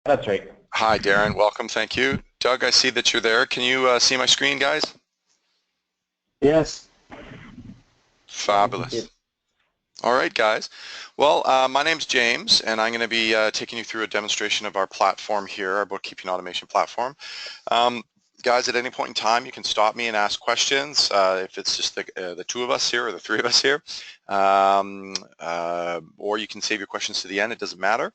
That's right. Hi, Darren. Welcome. Thank you. Doug, I see that you're there. Can you see my screen, guys? Yes, I can see Fabulous. it. All right, guys. Well, my name's James, and I'm going to be taking you through a demonstration of our platform here, our bookkeeping automation platform. Um, Guys, at any point in time, you can stop me and ask questions. If it's just the two of us here or the three of us here, or you can save your questions to the end. It doesn't matter.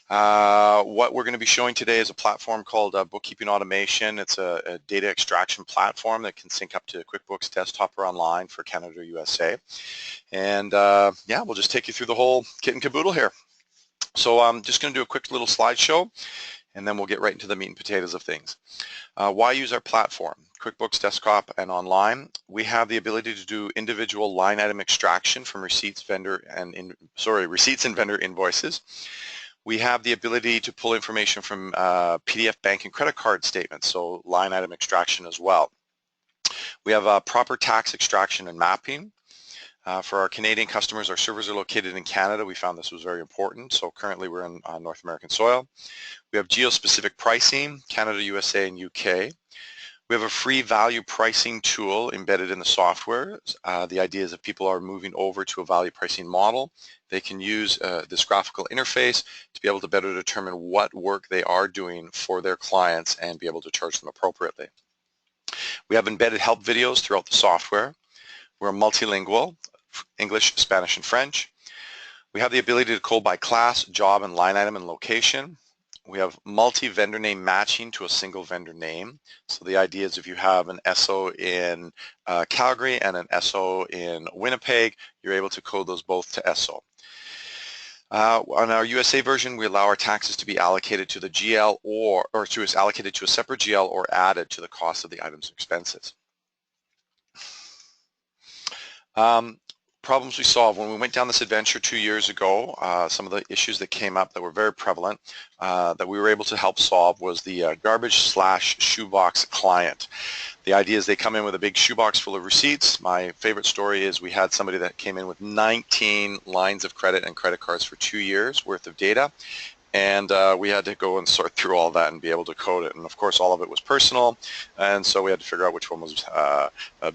What we're going to be showing today is a platform called Bookkeeping Automation. It's a data extraction platform that can sync up to QuickBooks Desktop or online for Canada or USA. And yeah, we'll just take you through the whole kit and caboodle here. So I'm just going to do a quick little slideshow, and then we'll get right into the meat and potatoes of things. Why use our platform? QuickBooks Desktop and online. We have the ability to do individual line item extraction from receipts, receipts and vendor invoices. We have the ability to pull information from PDF bank and credit card statements, so line item extraction as well. We have proper tax extraction and mapping. For our Canadian customers, our servers are located in Canada. We found this was very important, so currently we're in North American soil. We have geo-specific pricing, Canada, USA, and UK. We have a free value pricing tool embedded in the software. The idea is if people are moving over to a value pricing model, they can use this graphical interface to be able to better determine what work they are doing for their clients and be able to charge them appropriately. We have embedded help videos throughout the software. We're multilingual, English, Spanish, and French. We have the ability to code by class, job, and line item and location. We have multi-vendor name matching to a single vendor name. So the idea is if you have an SO in Calgary and an SO in Winnipeg, you're able to code those both to SO. On our USA version, we allow our taxes to be allocated to the GL allocated to a separate GL or added to the cost of the item's expenses. Problems we solved. When we went down this adventure 2 years ago, some of the issues that came up that were very prevalent that we were able to help solve was the garbage/shoebox client. The idea is they come in with a big shoebox full of receipts. My favorite story is we had somebody that came in with 19 lines of credit and credit cards for 2 years worth of data. And we had to go and sort through all that and be able to code it. And of course, all of it was personal. And so we had to figure out which one was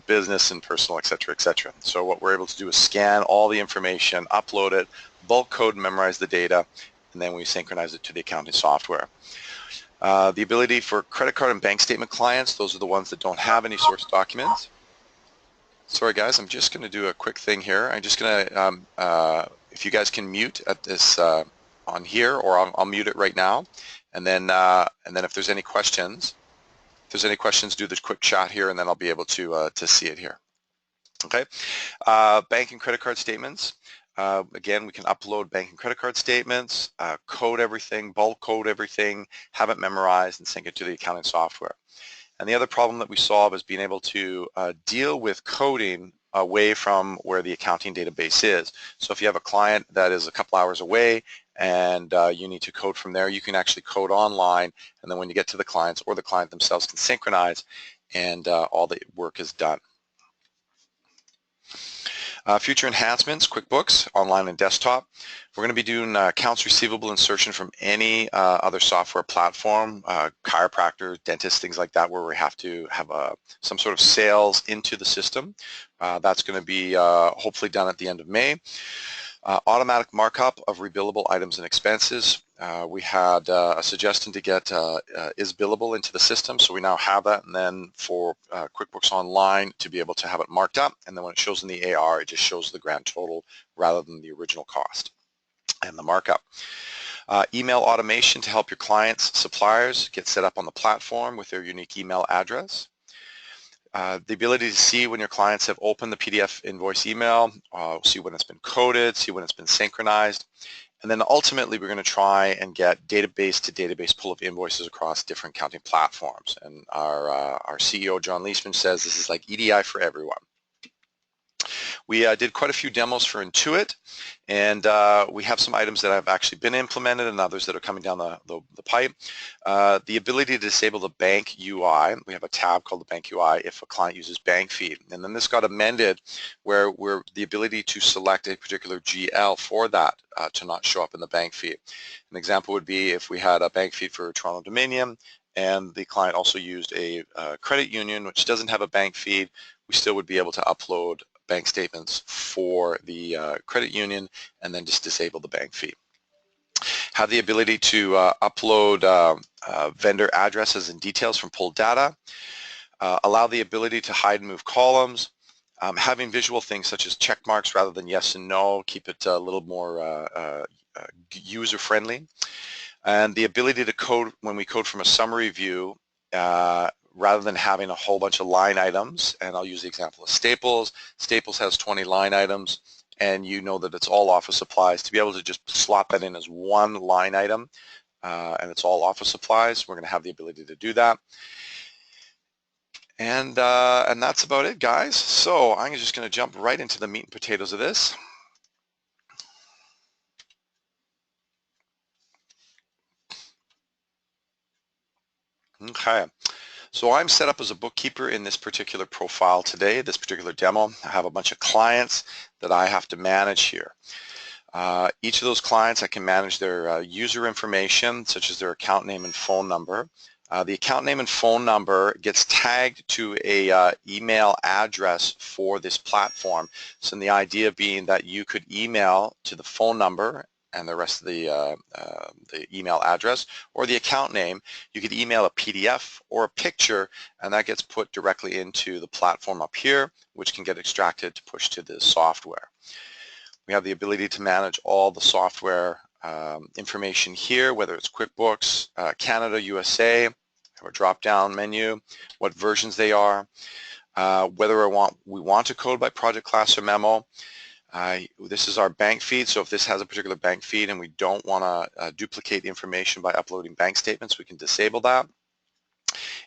business and personal, et cetera, et cetera. So what we're able to do is scan all the information, upload it, bulk code, memorize the data, and then we synchronize it to the accounting software. The ability for credit card and bank statement clients, those are the ones that don't have any source documents. Sorry, guys, I'm just going to do a quick thing here. I'm just going to, if you guys can mute at this on here, or I'll mute it right now, and then if there's any questions, do the quick chat here, and then I'll be able to see it here. Okay, bank and credit card statements. Again, we can upload bank and credit card statements, code everything, bulk code everything, have it memorized, and sync it to the accounting software. And the other problem that we solve is being able to deal with coding away from where the accounting database is. So if you have a client that is a couple hours away and you need to code from there, you can actually code online, and then when you get to the clients or the client themselves can synchronize, and all the work is done. Future enhancements, QuickBooks, online and desktop. We're going to be doing accounts receivable insertion from any other software platform, chiropractors, dentists, things like that, where we have to have some sort of sales into the system. That's going to be hopefully done at the end of May. Automatic markup of rebillable items and expenses. We had a suggestion to get is billable into the system, so we now have that, and then for QuickBooks Online to be able to have it marked up, and then when it shows in the AR, it just shows the grand total rather than the original cost and the markup. Email automation to help your clients, suppliers get set up on the platform with their unique email address. The ability to see when your clients have opened the PDF invoice email, see when it's been coded, see when it's been synchronized, and then ultimately we're going to try and get database to database pull of invoices across different accounting platforms. And our CEO, John Leisman, says this is like EDI for everyone. We did quite a few demos for Intuit, and we have some items that have actually been implemented and others that are coming down the pipe. The ability to disable the bank UI, we have a tab called the bank UI if a client uses bank feed. And then this got amended where we're the ability to select a particular GL for that to not show up in the bank feed. An example would be if we had a bank feed for Toronto Dominion and the client also used a credit union which doesn't have a bank feed, we still would be able to upload bank statements for the credit union and then just disable the bank fee. Have the ability to upload vendor addresses and details from pulled data. Allow the ability to hide and move columns. Having visual things such as check marks rather than yes and no, keep it a little more user-friendly. And the ability to code, when we code from a summary view, rather than having a whole bunch of line items, and I'll use the example of Staples. Staples has 20 line items, and you know that it's all office supplies. To be able to just slot that in as one line item, and it's all office supplies, we're going to have the ability to do that. And that's about it, guys. So I'm just going to jump right into the meat and potatoes of this. Okay. So I'm set up as a bookkeeper in this particular profile today, this particular demo. I have a bunch of clients that I have to manage here. Each of those clients, I can manage their user information, such as their account name and phone number. The account name and phone number gets tagged to a email address for this platform. So the idea being that you could email to the phone number and the rest of the email address, or the account name. You could email a PDF or a picture, and that gets put directly into the platform up here, which can get extracted to push to the software. We have the ability to manage all the software information here, whether it's QuickBooks, Canada, USA, have a drop-down menu, what versions they are, whether we want to code by project class or memo. This is our bank feed, so if this has a particular bank feed and we don't want to duplicate information by uploading bank statements, we can disable that.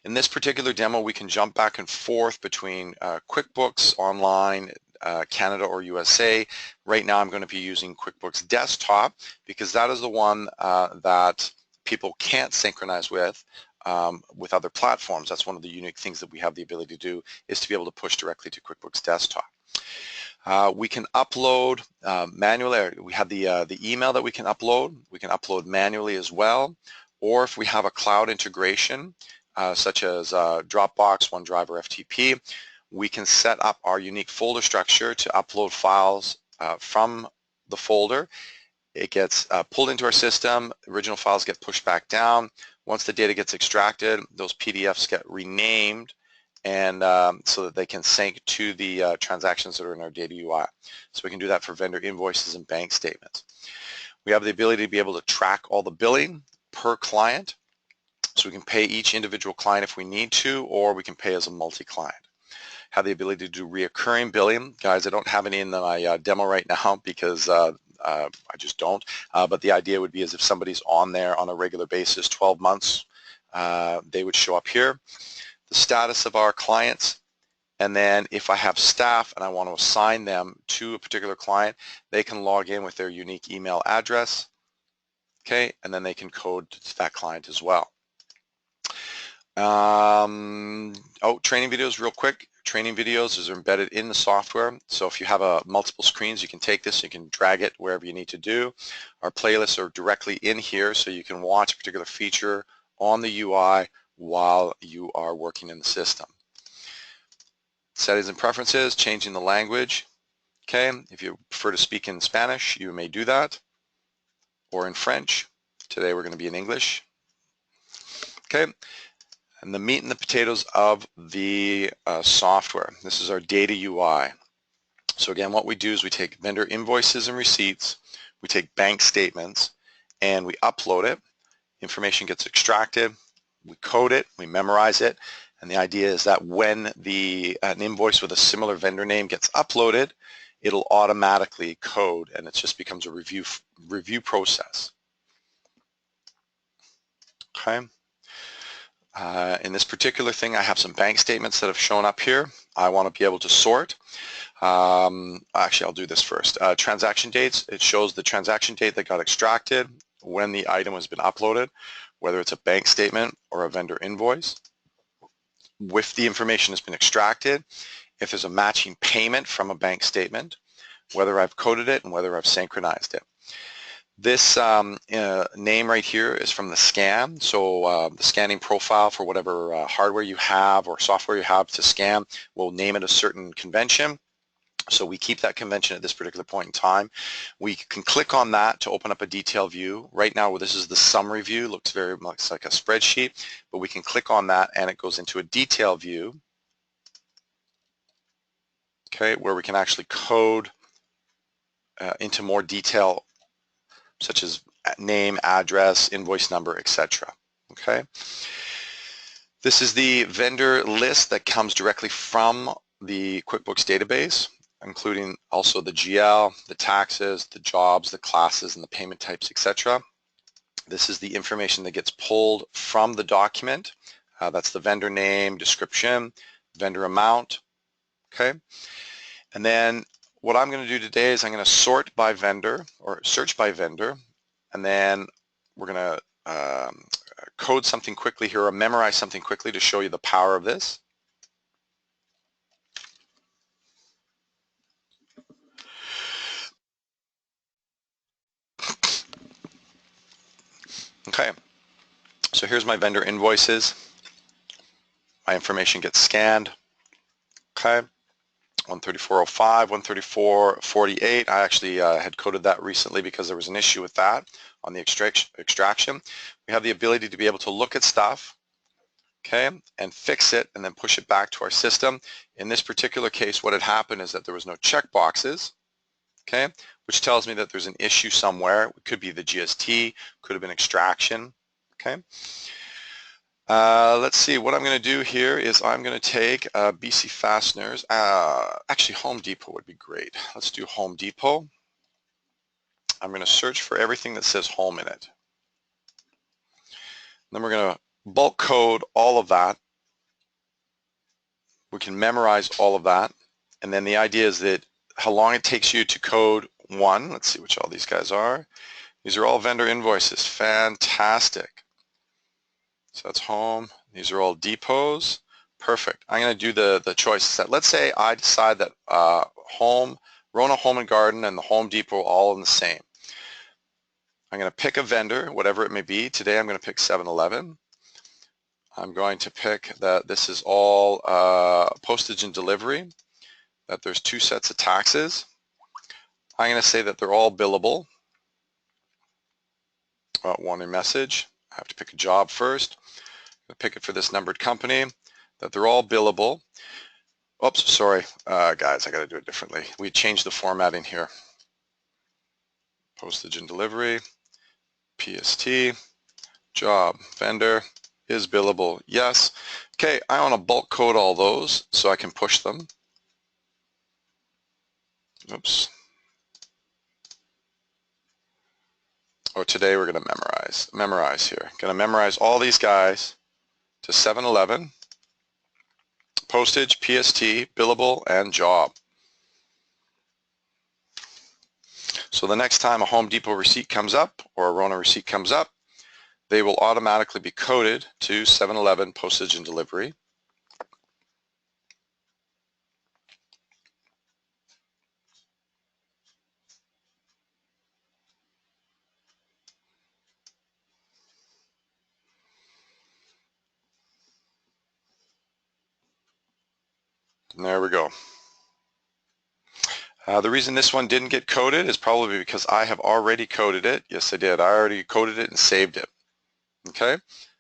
In this particular demo, we can jump back and forth between QuickBooks Online, Canada or USA. Right now I'm going to be using QuickBooks Desktop because that is the one that people can't synchronize with other platforms. That's one of the unique things that we have the ability to do, is to be able to push directly to QuickBooks Desktop. We can upload manually. We have the email that we can upload. We can upload manually as well, or if we have a cloud integration such as Dropbox, OneDrive, or FTP, we can set up our unique folder structure to upload files from the folder. It gets pulled into our system. Original files get pushed back down. Once the data gets extracted, those PDFs get renamed, and so that they can sync to the transactions that are in our data UI. So we can do that for vendor invoices and bank statements. We have the ability to be able to track all the billing per client. So we can pay each individual client if we need to, or we can pay as a multi-client. Have the ability to do reoccurring billing. Guys, I don't have any in my demo right now because I just don't. But the idea would be as if somebody's on there on a regular basis, 12 months, they would show up here. The status of our clients, and then if I have staff and I want to assign them to a particular client, they can log in with their unique email address, okay, and then they can code to that client as well. Training videos real quick. Training videos are embedded in the software, so if you have multiple screens, you can take this, you can drag it wherever you need to do. Our playlists are directly in here, so you can watch a particular feature on the UI while you are working in the system. Settings and preferences, changing the language. Okay, if you prefer to speak in Spanish, you may do that, or in French. Today we're going to be in English. Okay, and the meat and the potatoes of the software. This is our data UI. So again, what we do is we take vendor invoices and receipts, we take bank statements, and we upload it. Information gets extracted. We code it, we memorize it, and the idea is that when an invoice with a similar vendor name gets uploaded, it'll automatically code, and it just becomes a review process. Okay. In this particular thing, I have some bank statements that have shown up here. I want to be able to sort. Actually, I'll do this first. Transaction dates, it shows the transaction date that got extracted, when the item has been uploaded, whether it's a bank statement or a vendor invoice, if the information has been extracted, if there's a matching payment from a bank statement, whether I've coded it and whether I've synchronized it. This name right here is from the scan, so the scanning profile for whatever hardware you have or software you have to scan will name it a certain convention. So we keep that convention at this particular point in time. We can click on that to open up a detail view. Right now, this is the summary view. Looks very much like a spreadsheet, but we can click on that and it goes into a detail view, okay, where we can actually code into more detail, such as name, address, invoice number, etc. Okay. This is the vendor list that comes directly from the QuickBooks database, including also the GL, the taxes, the jobs, the classes, and the payment types, etc. This is the information that gets pulled from the document. That's the vendor name, description, vendor amount, okay? And then what I'm going to do today is I'm going to sort by vendor or search by vendor, and then we're going to code something quickly here or memorize something quickly to show you the power of this. Okay, so here's my vendor invoices. My information gets scanned. Okay, 134.05, 134.48. I actually had coded that recently because there was an issue with that on the extraction. We have the ability to be able to look at stuff, okay, and fix it and then push it back to our system. In this particular case, what had happened is that there was no check boxes, okay, which tells me that there's an issue somewhere. It could be the GST, could have been extraction, okay. Let's see, what I'm going to do here is I'm going to take BC Fasteners. Actually, Home Depot would be great. Let's do Home Depot. I'm going to search for everything that says home in it. Then we're going to bulk code all of that. We can memorize all of that. And then the idea is that how long it takes you to code one. Let's see which all these guys are. These are all vendor invoices. Fantastic. So that's home. These are all depots. Perfect. I'm going to do the choice set. Let's say I decide that Rona Home and Garden and the Home Depot are all in the same. I'm going to pick a vendor, whatever it may be. Today I'm going to pick 7-Eleven. I'm going to pick that this is all postage and delivery, that there's 2 sets of taxes. I'm going to say that they're all billable. Warning message. I have to pick a job first. I'm going to pick it for this numbered company, that they're all billable. Oops, sorry, guys, I got to do it differently. We changed the formatting here. Postage and delivery, PST, job, vendor, is billable, yes. Okay, I want to bulk code all those so I can push them. Oops. Or today we're going to memorize here. Going to memorize all these guys to 7-Eleven, postage, PST, billable, and job. So the next time a Home Depot receipt comes up or a Rona receipt comes up, they will automatically be coded to 7-Eleven, postage and delivery. And there we go. The reason this one didn't get coded is probably because I have already coded it. Yes, I did. I already coded it and saved it. Okay?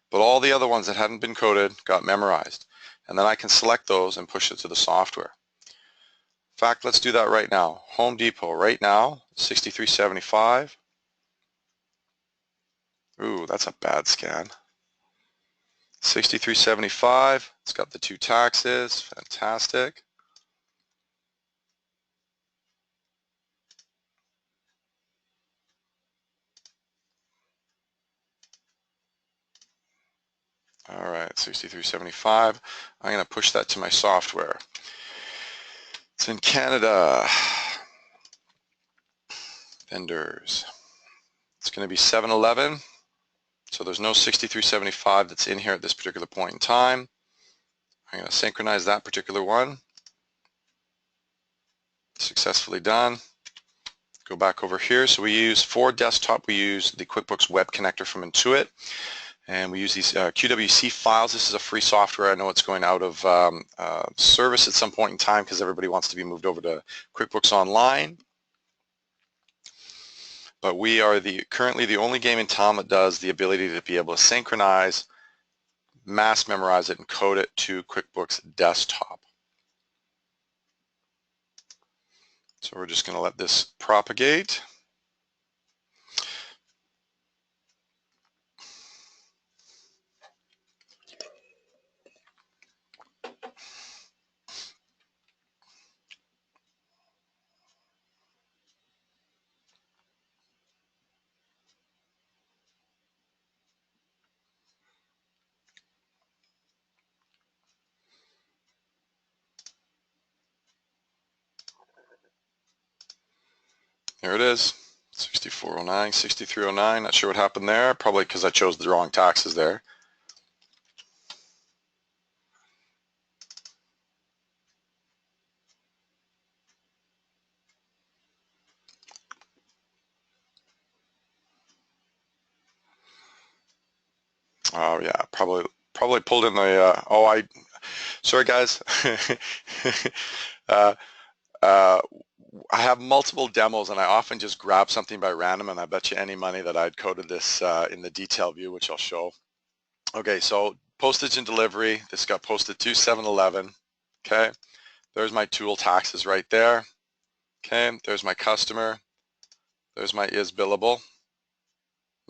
But all the other ones that hadn't been coded got memorized. And then I can select those and push it to the software. In fact, let's do that right now. Home Depot, right now, 6375. Ooh, that's a bad scan. 6375. It's got the 2 taxes. Fantastic. All right, 6375. I'm going to push that to my software. It's in Canada. Vendors. It's going to be 7-Eleven. So there's no 6375 that's in here at this particular point in time. I'm going to synchronize that particular one. Successfully done. Go back over here. So we use for desktop, we use the QuickBooks Web Connector from Intuit. And we use these QWC files. This is a free software. I know it's going out of service at some point in time because everybody wants to be moved over to QuickBooks Online. But we are currently the only game in town that does the ability to be able to synchronize, mass memorize it, and code it to QuickBooks Desktop. So we're just going to let this propagate. There it is, 6409, 6309. Not sure what happened there. Probably because I chose the wrong taxes there. Oh yeah, probably pulled in the. Sorry guys. I have multiple demos and I often just grab something by random, and I bet you any money that I'd coded this in the detail view, which I'll show. Okay, so postage and delivery, this got posted to 7-Eleven. Okay, there's my tool taxes right there. Okay, there's my customer. There's my is billable.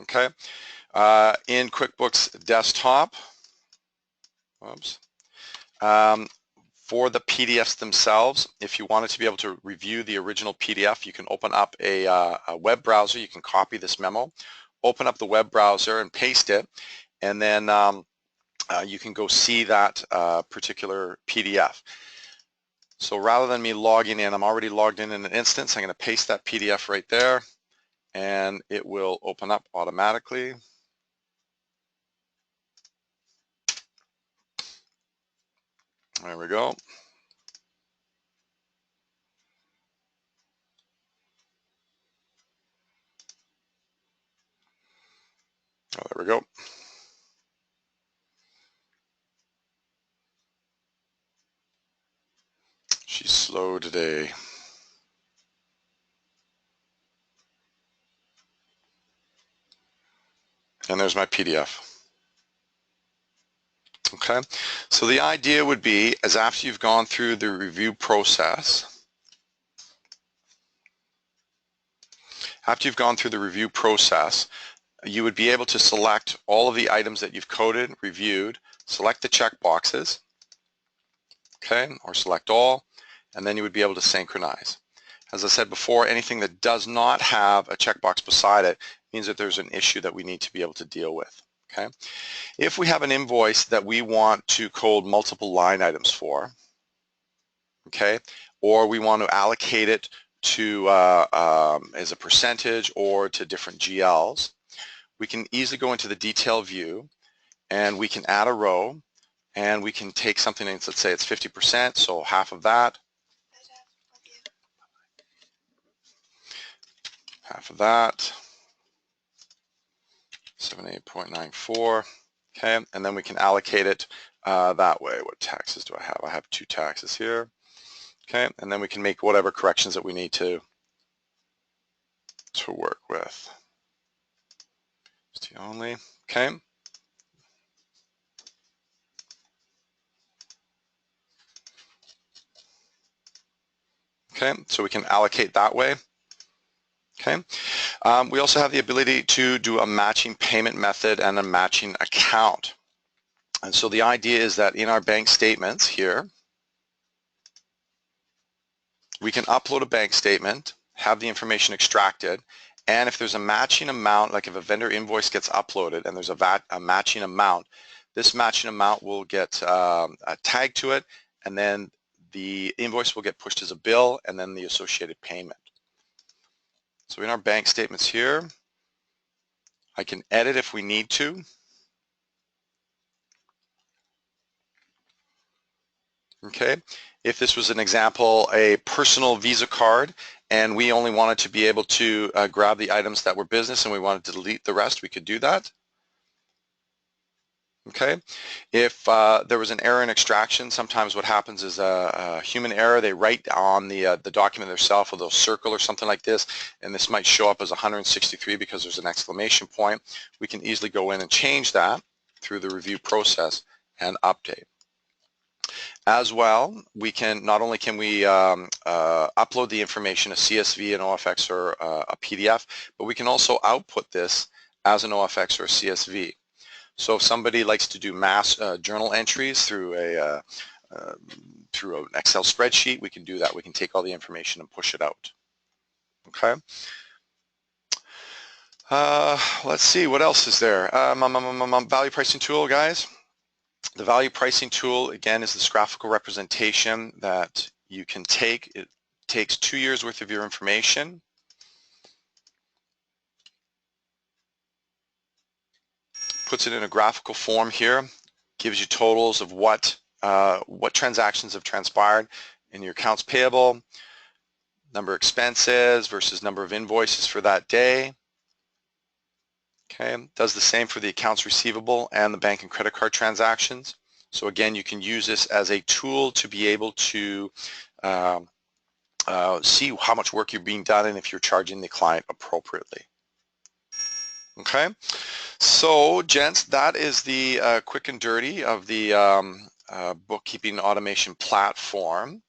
Okay, in QuickBooks Desktop, oops. For the PDFs themselves, if you wanted to be able to review the original PDF, you can open up a web browser. You can copy this memo, open up the web browser and paste it, and then you can go see that particular PDF. So rather than me logging in, I'm already logged in an instance. I'm going to paste that PDF right there, and it will open up automatically. There we go. Oh, there we go. She's slow today. And there's my PDF. Okay, so the idea would be, as after you've gone through the review process, you would be able to select all of the items that you've coded, reviewed, select the check boxes, okay, or select all, and then you would be able to synchronize. As I said before, anything that does not have a checkbox beside it means that there's an issue that we need to be able to deal with. Okay, if we have an invoice that we want to code multiple line items for, okay, or we want to allocate it to as a percentage or to different GLs, we can easily go into the detail view and we can add a row, and we can take something, and let's say it's 50%, so half of that, half of that, 78.94, okay, and then we can allocate it that way. What taxes do I have? I have 2 taxes here, okay, and then we can make whatever corrections that we need to work with. ST only, okay. Okay, so we can allocate that way. Okay, we also have the ability to do a matching payment method and a matching account. And so the idea is that in our bank statements here, we can upload a bank statement, have the information extracted, and if there's a matching amount, like if a vendor invoice gets uploaded and there's a matching amount, this matching amount will get a tag to it, and then the invoice will get pushed as a bill and then the associated payment. So in our bank statements here, I can edit if we need to. Okay, if this was an example, a personal Visa card, and we only wanted to be able to grab the items that were business and we wanted to delete the rest, we could do that. Okay, if there was an error in extraction, sometimes what happens is a human error. They write on the document themselves with a circle or something like this, and this might show up as 163 because there's an exclamation point. We can easily go in and change that through the review process and update. As well, we can not only can we upload the information, a CSV, an OFX, or a PDF, but we can also output this as an OFX or a CSV. So if somebody likes to do mass journal entries through an Excel spreadsheet, we can do that. We can take all the information and push it out. Okay. Let's see, what else is there? Value pricing tool, guys. The value pricing tool, again, is this graphical representation that you can take. It takes 2 years worth of your information, puts it in a graphical form here, gives you totals of what transactions have transpired in your accounts payable, number of expenses versus number of invoices for that day. Okay, does the same for the accounts receivable and the bank and credit card transactions. So again, you can use this as a tool to be able to see how much work you're being done and if you're charging the client appropriately. Okay, so gents, that is the quick and dirty of the bookkeeping automation platform.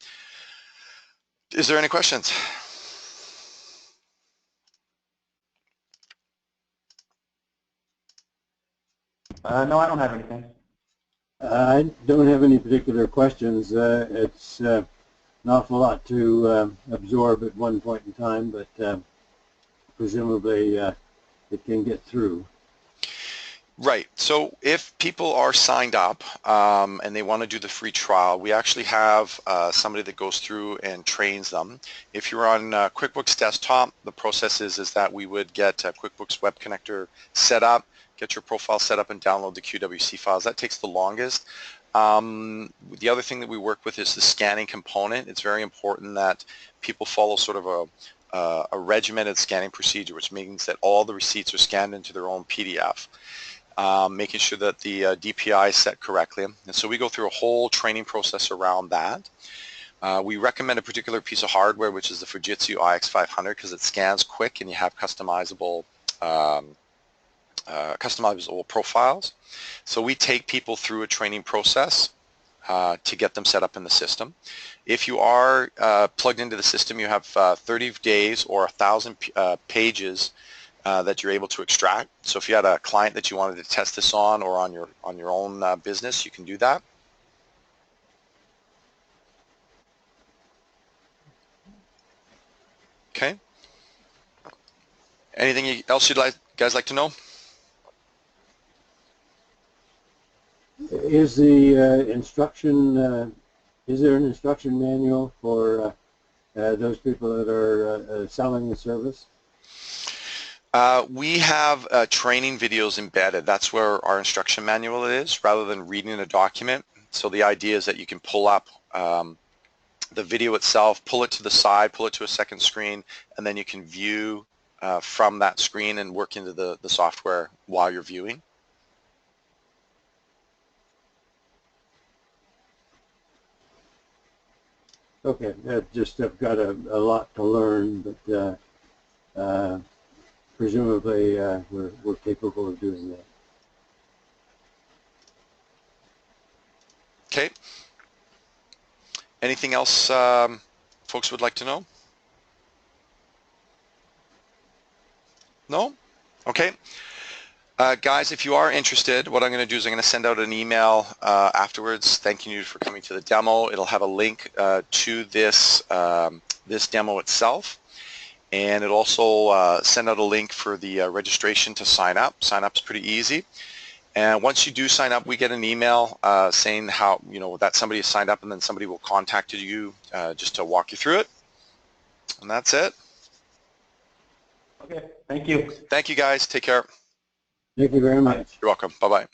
Is there any questions? No, I don't have anything. I don't have any particular questions. It's an awful lot to absorb at one point in time, but presumably it can get through. Right. So if people are signed up and they want to do the free trial, we actually have somebody that goes through and trains them. If you're on QuickBooks Desktop, the process is that we would get QuickBooks Web Connector set up, get your profile set up, and download the QWC files. That takes the longest. The other thing that we work with is the scanning component. It's very important that people follow sort of a regimented scanning procedure, which means that all the receipts are scanned into their own PDF. Making sure that the DPI is set correctly. And so we go through a whole training process around that. We recommend a particular piece of hardware, which is the Fujitsu IX500, because it scans quick and you have customizable profiles. So we take people through a training process to get them set up in the system. If you are plugged into the system, you have 30 days or 1,000 pages that you're able to extract. So if you had a client that you wanted to test this on or on your own business, you can do that. Okay. Anything else you'd guys like to know? Is the instruction? Is there an instruction manual for those people that are selling the service? We have training videos embedded. That's where our instruction manual is, rather than reading a document. So the idea is that you can pull up the video itself, pull it to the side, pull it to a second screen, and then you can view from that screen and work into the software while you're viewing. Okay, I've got a lot to learn, but presumably we're capable of doing that. Okay. Anything else folks would like to know? No? Okay. Guys, if you are interested, what I'm going to do is I'm going to send out an email afterwards thanking you for coming to the demo. It'll have a link to this this demo itself, and it'll also send out a link for the registration to sign up. Sign up's pretty easy, And once you do sign up, we get an email saying how, you know, that somebody has signed up, and then somebody will contact you just to walk you through it. And that's it. Okay, thank you. Thank you guys. Take care. Thank you very much. You're welcome. Bye-bye.